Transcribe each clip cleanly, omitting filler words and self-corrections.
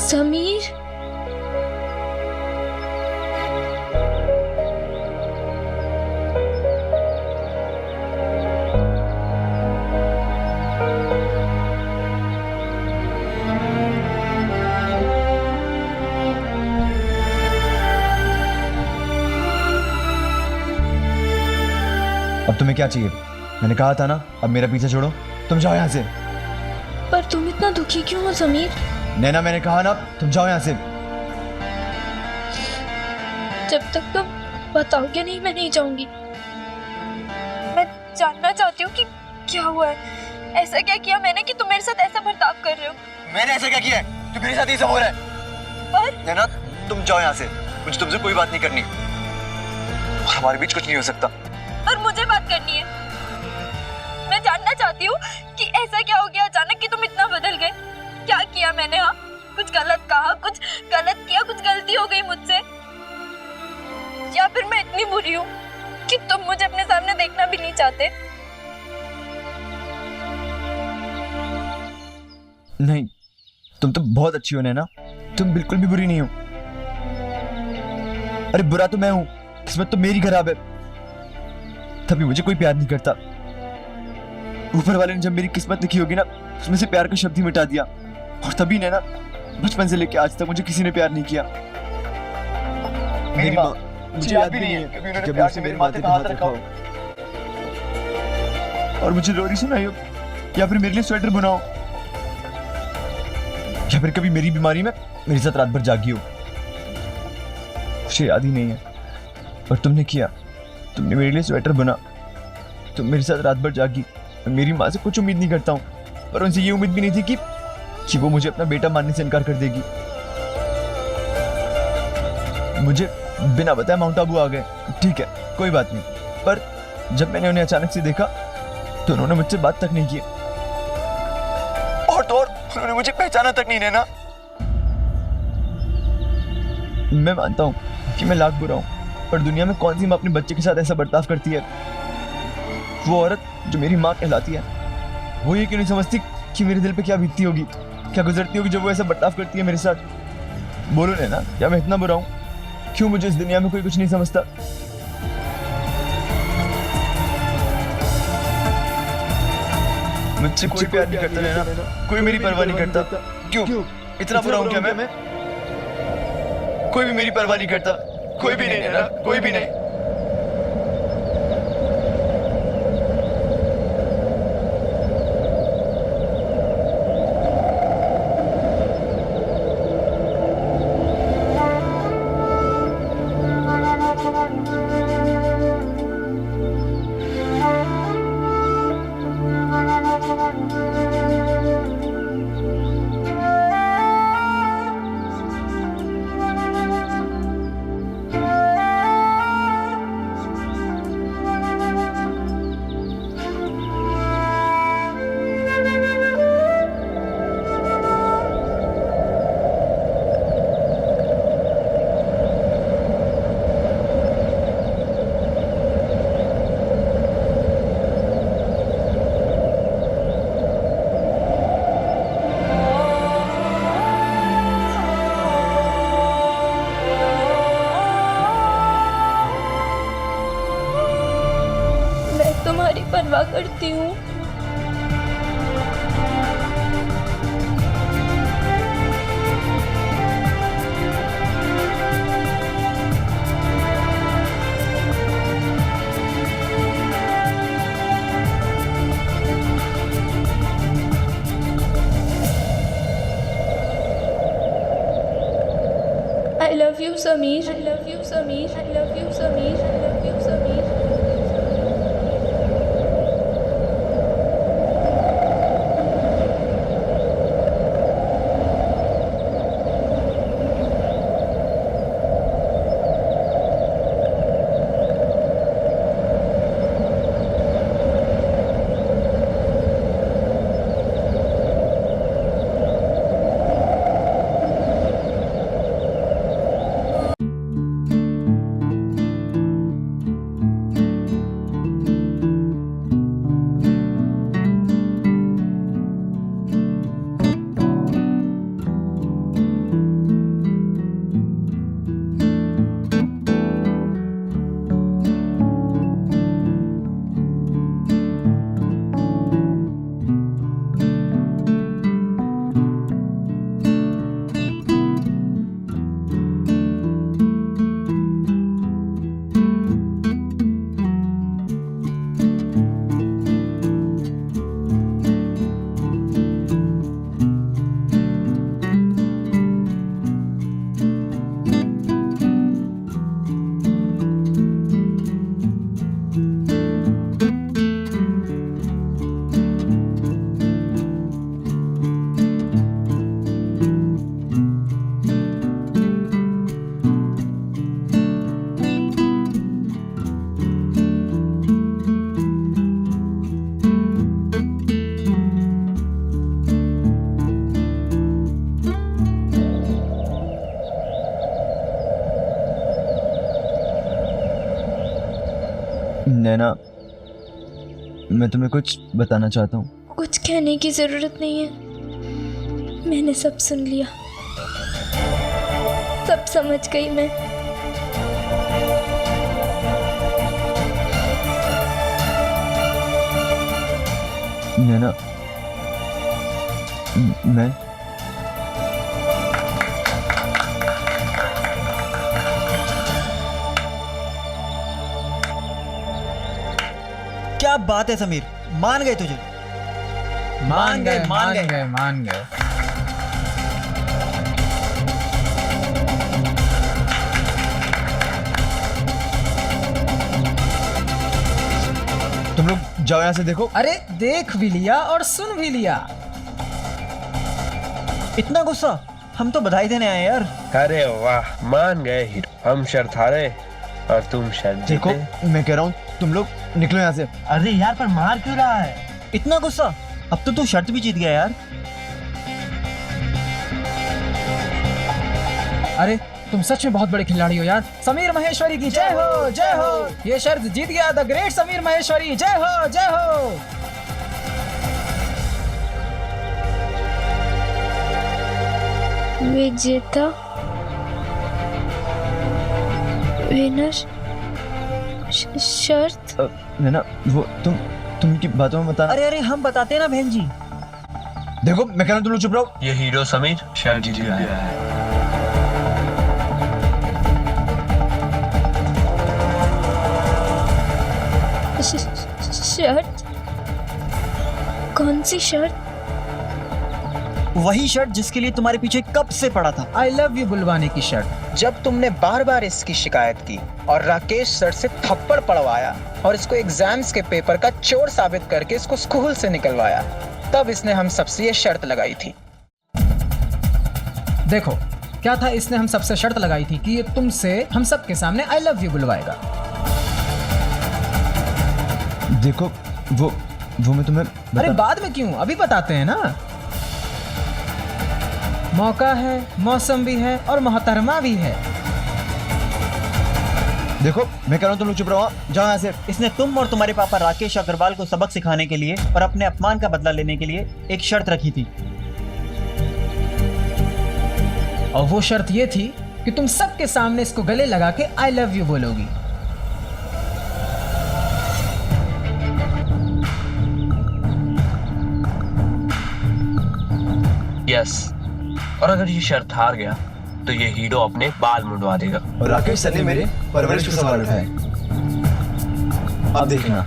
समीर, अब तुम्हें क्या चाहिए? मैंने कहा था ना, अब मेरा पीछे छोड़ो, तुम जाओ यहाँ से। पर तुम इतना दुखी क्यों हो समीर? नैना, मैंने कहा ना, तुम जाओ यहाँ से। जब तक तुम बताओगे नहीं मैं नहीं जाऊंगी। मैं जानना चाहती हूँ कि क्या हुआ है, ऐसा क्या किया मैंने कि तुम मेरे साथ ऐसा बर्ताव कर रहे हो? मैंने ऐसा क्या किया है जो मेरे साथ ये सब हो रहा है? पर नैना, तुम जाओ यहाँ से, मुझे तुमसे कोई बात नहीं करनी और हमारे बीच कुछ नहीं हो सकता। और मुझे बात करनी है। मैं जानना चाहती हूँ कि ऐसा क्या हो गया अचानक कि तुम इतना बदल गए। क्या किया मैंने? हाँ, कुछ गलत कहा, कुछ गलत किया, कुछ गलती हो गई मुझसे, या फिर मैं इतनी बुरी हूँ कि तुम मुझे अपने सामने देखना भी नहीं चाहते? नहीं, तुम तो बहुत अच्छी हो नैना, तुम बिल्कुल भी बुरी नहीं हो। अरे बुरा तो मैं हूँ, किस्मत तो मेरी खराब है, तभी मुझे कोई प्यार नहीं करता। ऊपर वाले ने जब मेरी किस्मत लिखी होगी ना, उसमें से प्यार का शब्द ही मिटा दिया। और तभी नैना, बचपन से लेके आज तक मुझे किसी ने प्यार नहीं किया। मेरी माँ, मुझे याद भी नहीं है कभी प्यार से मेरे माथे पे हाथ रखा हो और मुझे लोरी सुनाई हो, या फिर मेरे लिए स्वेटर बनाओ, या फिर कभी मेरी बीमारी में मेरे साथ रात भर जागी हो। मुझे याद ही नहीं है, और तुमने किया। तुमने मेरे लिए स्वेटर बना, तुम मेरे साथ रात भर जागी। मैं मेरी माँ से कुछ उम्मीद नहीं करता हूँ, पर उनसे ये उम्मीद भी नहीं थी कि वो मुझे अपना बेटा मानने से इनकार कर देगी। मुझे बिना बताए माउंट आबू आ गए, ठीक है, कोई बात नहीं, पर जब मैंने उन्हें अचानक से देखा तो उन्होंने मुझसे बात तक नहीं की, और तो और उन्होंने मुझे पहचाना तक नहीं। नैना, मैं मानता हूँ कि मैं लाख बुरा हूँ, पर दुनिया में कौन सी माँ अपने बच्चे के साथ ऐसा बर्ताव करती है? वो औरत जो मेरी माँ कहलाती है, वो ये क्यों नहीं समझती कि मेरे दिल पे क्या बीतती होगी, क्या गुजरती होगी जब वो ऐसा बर्ताव करती है मेरे साथ? बोलो नैना, क्या मैं इतना बुरा हूँ? क्यों मुझे इस दुनिया में कोई कुछ नहीं समझता? मुझसे कोई प्यार नहीं करता नैना, कोई मेरी परवाह नहीं करता। क्यों इतना बुरा हूँ क्या मैं? कोई भी मेरी परवाह नहीं करता, कोई भी नहीं नैना, कोई भी नहीं। तुम्हारी परवाह करती हूँ। I love you, Sameer. I love you, Sameer. I love you, Sameer. I love you, Sameer. नैना, मैं तुम्हें कुछ बताना चाहता हूँ। कुछ कहने की जरूरत नहीं है, मैंने सब सुन लिया, सब समझ गई मैं। नैना, मैं क्या बात है समीर, मान गए तुझे? मान गए। तुम लोग जाओ यहाँ से। देखो, अरे देख भी लिया और सुन भी लिया। इतना गुस्सा? हम तो बधाई देने आए यार। अरे वाह, मान गए हीरो। हम शर्त हारे और तुम शर्त देखो, जीते। मैं कह रहा हूँ तुम लोग निकलो यहाँ से। अरे यार, पर मार क्यों रहा है? इतना गुस्सा? अब तो तू शर्त भी जीत गया यार। अरे तुम सच में बहुत बड़े खिलाड़ी हो यार। समीर महेश्वरी की जय हो, जय हो। ये शर्त जीत गया द ग्रेट समीर महेश्वरी। जय हो, जय हो। विजेता, विनर, शर्त। नैना, वो तुम की बातों में बताना। अरे हम बताते हैं ना बहन जी। देखो, मैं कह रहा हूँ तुम लोग चुप रहो। ये हीरो समीर शर्त जीत गया है। शर्त? कौन सी शर्त? वही शर्ट जिसके लिए तुम्हारे पीछे कब से पड़ा था। आई लव यू बुलवाने की शर्ट। जब तुमने बार बार इसकी शिकायत की और राकेश सर से थप्पड़ पड़वाया और इसको एग्जाम्स के पेपर का चोर साबित करके इसको स्कूल से निकलवाया, तब इसने हम सबसे ये शर्त लगाई थी। देखो क्या था, इसने हम सबसे शर्त लगाई थी कि ये तुमसे हम सबके सामने आई लव यू बुलवाएगा। देखो, वो मैं तुम्हें अरे बाद में क्यों, अभी बताते हैं ना। मौका है, मौसम भी है और मोहतरमा भी है। देखो, मैं कह रहा हूँ तुम लोग चुप रहो। जाओ यहाँ से। इसने तुम और तुम्हारे पापा राकेश अग्रवाल को सबक सिखाने के लिए और अपने अपमान का बदला लेने के लिए एक शर्त रखी थी। और वो शर्त ये थी कि तुम सबके सामने इसको गले लगा के आई लव यू बोलोगी। यस, और अगर ये शर्त हार गया तो ये हीरो अपने बाल मुंडवा देगा। और राकेश सर ने मेरे परवरिश के सवाल उठाए। अब देखना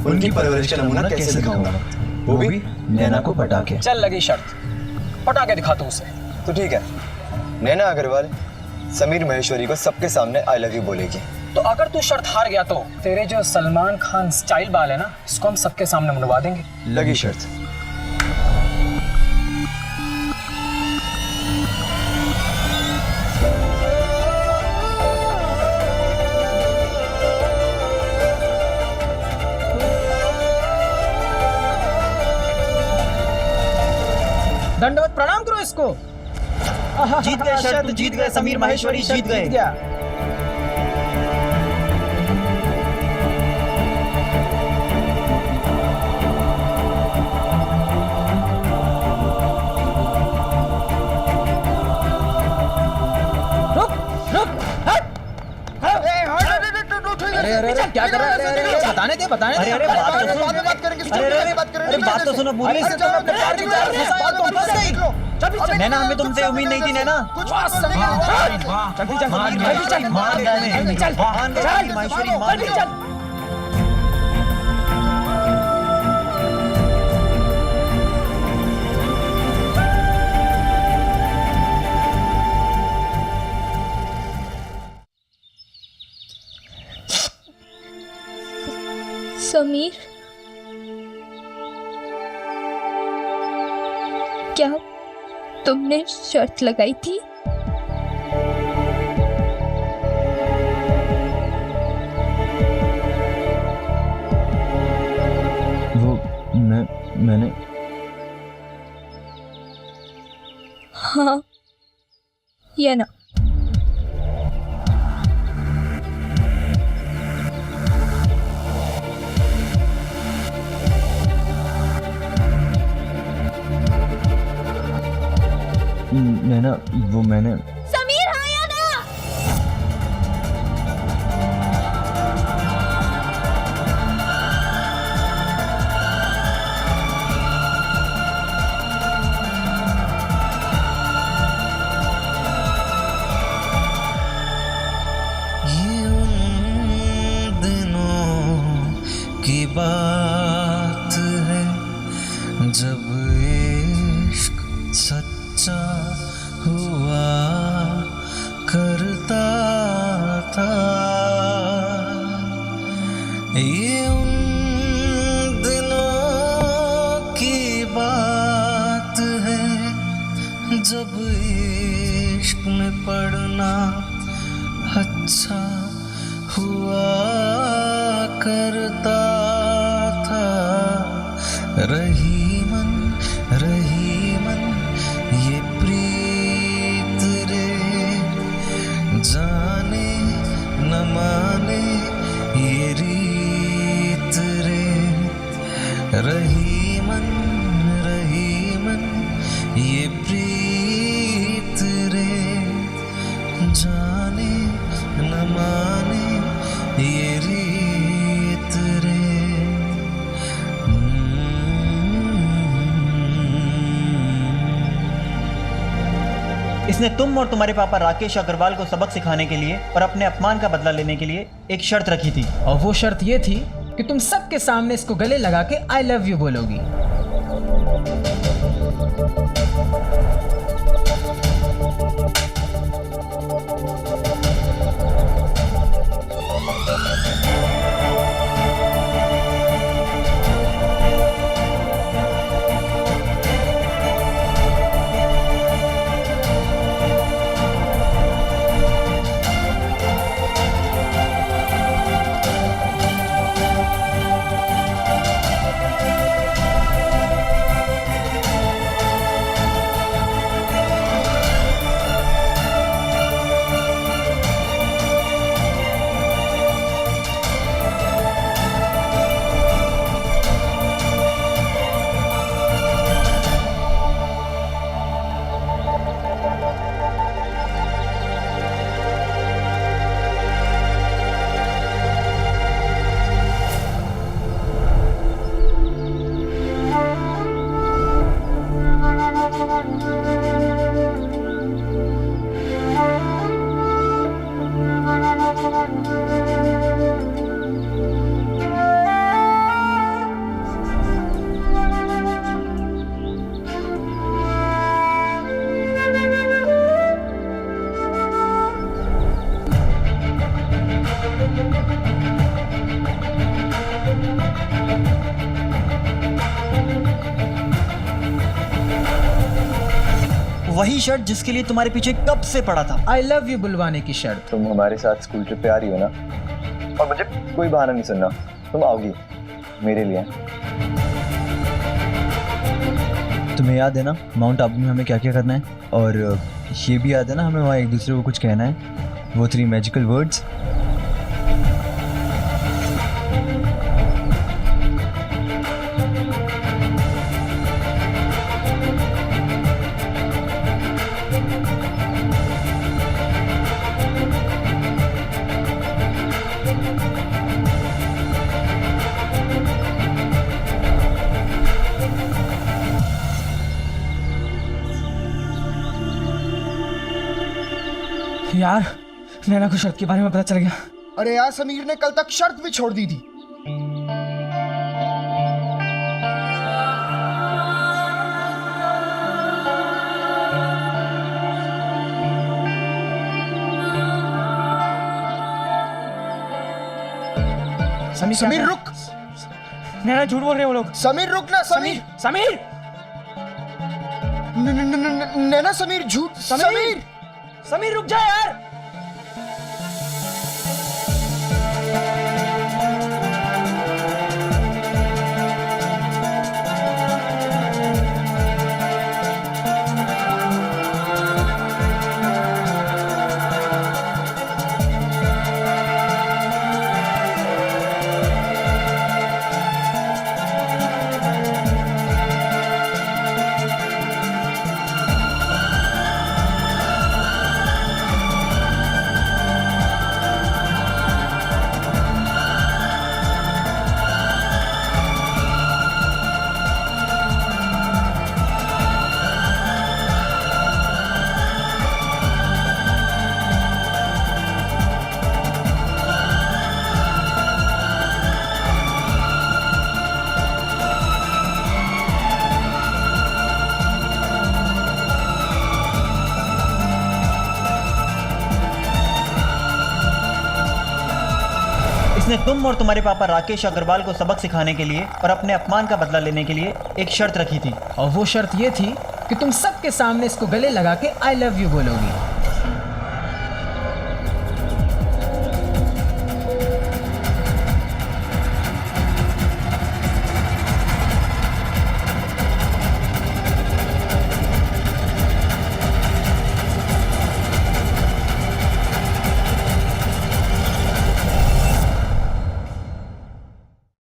उनकी परवरिश का नमूना कैसे दिखाऊंगा, वो भी नैना को पटा के। चल लगी शर्त, पटा के दिखा तू उसे। तो ठीक है, नैना अग्रवाल समीर महेश्वरी को सबके सामने आई लव यू बोलेगी। तो अगर तू शर्त हार गया तो तेरे जो सलमान खान स्टाइल बाल है ना, इसको हम सबके सामने मुंडवा देंगे। लगी शर्त। दंडवत प्रणाम करो इसको। जीत गए शर्त, जीत गए समीर महेश्वरी, जीत गए। गया। रुक रुक, हट। अरे क्या कर रहा है? अरे बताने दे। अरे बात तो सुनो पूरी। नैना, हमें तुमसे उम्मीद नहीं थी नैना। महेश्वरी मान गए। समीर, क्या तुमने शर्त लगाई थी? वो मैंने हाँ या ना? नैना वो मैंने समीर हाँ या ना? ये उन दिनों की बात है जब इश्क सच्चा हुआ करता था। ये उन दिनों की बात है जब इश्क में पड़ना अच्छा हुआ करता था। रही मन ये प्रीत रे, जाने न माने ये रीत रे। रही मन ये प्रीत रे, जाने न माने ये रीत रे। इसने तुम और तुम्हारे पापा राकेश अग्रवाल को सबक सिखाने के लिए और अपने अपमान का बदला लेने के लिए एक शर्त रखी थी। और वो शर्त ये थी कि तुम सबके सामने इसको गले लगा के आई लव यू बोलोगी। वही शर्ट जिसके लिए तुम्हारे पीछे कब से पड़ा था। आई लव यू बुलवाने की शर्त। तुम हमारे साथ स्कूल ट्रिप पे आ रही हो ना, और मुझे कोई बहाना नहीं सुनना, तुम आओगी मेरे लिए। तुम्हें याद है ना माउंट आबू में हमें क्या क्या करना है, और ये भी याद है ना हमें वहाँ एक दूसरे को कुछ कहना है, वो 3 मैजिकल वर्ड्स। यार नैना को शर्त के बारे में पता चल गया। अरे यार समीर ने कल तक शर्त भी छोड़ दी थी। समीर रुक। नैना झूठ बोल रहे हैं वो लोग। समीर रुक ना। समीर समीर नैना समीर झूठ। समीर समीर रुक जा यार। इसने तुम और तुम्हारे पापा राकेश अग्रवाल को सबक सिखाने के लिए और अपने अपमान का बदला लेने के लिए एक शर्त रखी थी। और वो शर्त ये थी कि तुम सबके सामने इसको गले लगा के आई लव यू बोलोगी।